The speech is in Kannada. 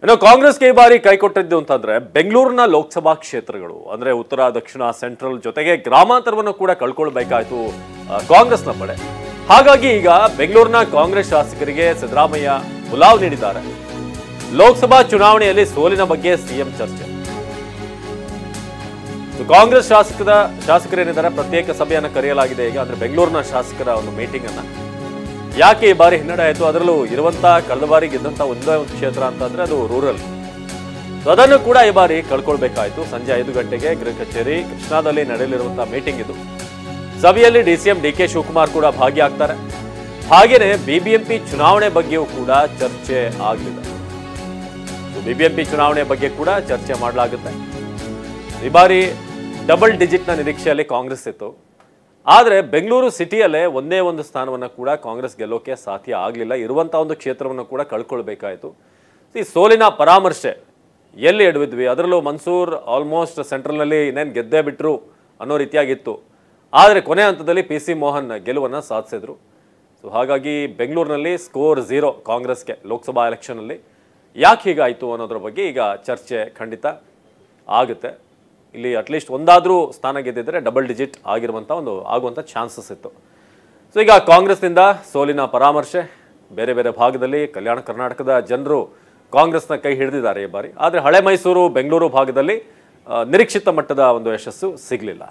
ಇನ್ನು ಕಾಂಗ್ರೆಸ್ಗೆ ಈ ಬಾರಿ ಕೈಕೊಟ್ಟಿದ್ದು ಅಂತಂದ್ರೆ ಬೆಂಗಳೂರಿನ ಲೋಕಸಭಾ ಕ್ಷೇತ್ರಗಳು ಅಂದ್ರೆ ಉತ್ತರ ದಕ್ಷಿಣ ಸೆಂಟ್ರಲ್ ಜೊತೆಗೆ ಗ್ರಾಮಾಂತರವನ್ನು ಕೂಡ ಕಳ್ಕೊಳ್ಬೇಕಾಯ್ತು ಕಾಂಗ್ರೆಸ್ನ ಪಡೆ. ಹಾಗಾಗಿ ಈಗ ಬೆಂಗಳೂರಿನ ಕಾಂಗ್ರೆಸ್ ಶಾಸಕರಿಗೆ ಸಿದ್ದರಾಮಯ್ಯ ಬುಲಾವ್ ನೀಡಿದ್ದಾರೆ. ಲೋಕಸಭಾ ಚುನಾವಣೆಯಲ್ಲಿ ಸೋಲಿನ ಬಗ್ಗೆ ಸಿಎಂ ಚರ್ಚೆ. ಕಾಂಗ್ರೆಸ್ ಶಾಸಕರೇನಿದ್ದಾರೆ ಪ್ರತ್ಯೇಕ ಸಭೆಯನ್ನು ಕರೆಯಲಾಗಿದೆ ಈಗ. ಅಂದ್ರೆ ಬೆಂಗಳೂರಿನ ಶಾಸಕರ ಒಂದು ಮೀಟಿಂಗ್ ಅನ್ನ ಯಾಕೆ ಈ ಬಾರಿ ಹಿನ್ನಡೆ ಆಯಿತು, ಅದರಲ್ಲೂ ಇರುವಂತ ಕಳೆದ ಬಾರಿ ಗೆದ್ದಂತ ಒಂದೇ ಒಂದು ಕ್ಷೇತ್ರ ಅಂತಂದ್ರೆ ಅದು ರೂರಲ್. ಅದನ್ನು ಕೂಡ ಈ ಬಾರಿ ಕಳ್ಕೊಳ್ಬೇಕಾಯ್ತು. ಸಂಜೆ 5 ಗಂಟೆಗೆ ಗೃಹ ಕಚೇರಿ ಕೃಷ್ಣಾದಲ್ಲಿ ನಡೆಯಲಿರುವಂತಹ ಮೀಟಿಂಗ್ ಇದು. ಸಭೆಯಲ್ಲಿ ಡಿಸಿಎಂ ಡಿಕೆ ಶಿವಕುಮಾರ್ ಕೂಡ ಭಾಗಿಯಾಗ್ತಾರೆ. ಹಾಗೇನೆ ಬಿಬಿಎಂಪಿ ಚುನಾವಣೆ ಬಗ್ಗೆಯೂ ಕೂಡ ಚರ್ಚೆ ಆಗಲಿದೆ. ಬಿಬಿಎಂಪಿ ಚುನಾವಣೆ ಬಗ್ಗೆ ಕೂಡ ಚರ್ಚೆ ಮಾಡಲಾಗುತ್ತೆ. ಈ ಬಾರಿ ಡಬಲ್ ಡಿಜಿಟ್ನ ನಿರೀಕ್ಷೆಯಲ್ಲಿ ಕಾಂಗ್ರೆಸ್ ಇತ್ತು. ಆದರೆ ಬೆಂಗಳೂರು ಸಿಟಿಯಲ್ಲೇ ಒಂದೇ ಒಂದು ಸ್ಥಾನವನ್ನು ಕೂಡ ಕಾಂಗ್ರೆಸ್ ಗೆಲ್ಲೋಕೆ ಸಾಧ್ಯ ಆಗಲಿಲ್ಲ. ಇರುವಂಥ ಒಂದು ಕ್ಷೇತ್ರವನ್ನು ಕೂಡ ಕಳ್ಕೊಳ್ಬೇಕಾಯಿತು. ಈ ಸೋಲಿನ ಪರಾಮರ್ಶೆ ಎಲ್ಲಿ ಎಡವಿದ್ವಿ, ಅದರಲ್ಲೂ ಮನ್ಸೂರ್ ಆಲ್ಮೋಸ್ಟ್ ಸೆಂಟ್ರಲ್ನಲ್ಲಿ ಇನ್ನೇನು ಗೆದ್ದೇ ಬಿಟ್ಟರು ಅನ್ನೋ ರೀತಿಯಾಗಿತ್ತು. ಆದರೆ ಕೊನೆ ಹಂತದಲ್ಲಿ PC ಮೋಹನ್ ಗೆಲುವನ್ನು ಸಾಧಿಸಿದ್ರು. ಸೊ ಹಾಗಾಗಿ ಬೆಂಗಳೂರಿನಲ್ಲಿ ಸ್ಕೋರ್ 0 ಕಾಂಗ್ರೆಸ್ಗೆ ಲೋಕಸಭಾ ಎಲೆಕ್ಷನಲ್ಲಿ. ಯಾಕೆ ಹೀಗಾಯಿತು ಅನ್ನೋದ್ರ ಬಗ್ಗೆ ಈಗ ಚರ್ಚೆ ಖಂಡಿತ ಆಗುತ್ತೆ. ಇಲ್ಲಿ ಅಟ್ಲೀಸ್ಟ್ ಒಂದಾದರೂ ಸ್ಥಾನ ಗೆದ್ದಿದ್ರೆ ಡಬಲ್ ಡಿಜಿಟ್ ಆಗುವಂಥ ಚಾನ್ಸಸ್ ಇತ್ತು. ಸೊ ಈಗ ಕಾಂಗ್ರೆಸ್ನಿಂದ ಸೋಲಿನ ಪರಾಮರ್ಶೆ ಬೇರೆ ಬೇರೆ ಭಾಗದಲ್ಲಿ ಕಲ್ಯಾಣ ಕರ್ನಾಟಕದ ಜನರು ಕಾಂಗ್ರೆಸ್ನ ಕೈ ಹಿಡಿದಿದ್ದಾರೆ ಈ ಬಾರಿ. ಆದರೆ ಹಳೆ ಮೈಸೂರು ಬೆಂಗಳೂರು ಭಾಗದಲ್ಲಿ ನಿರೀಕ್ಷಿತ ಮಟ್ಟದ ಒಂದು ಯಶಸ್ಸು ಸಿಗಲಿಲ್ಲ.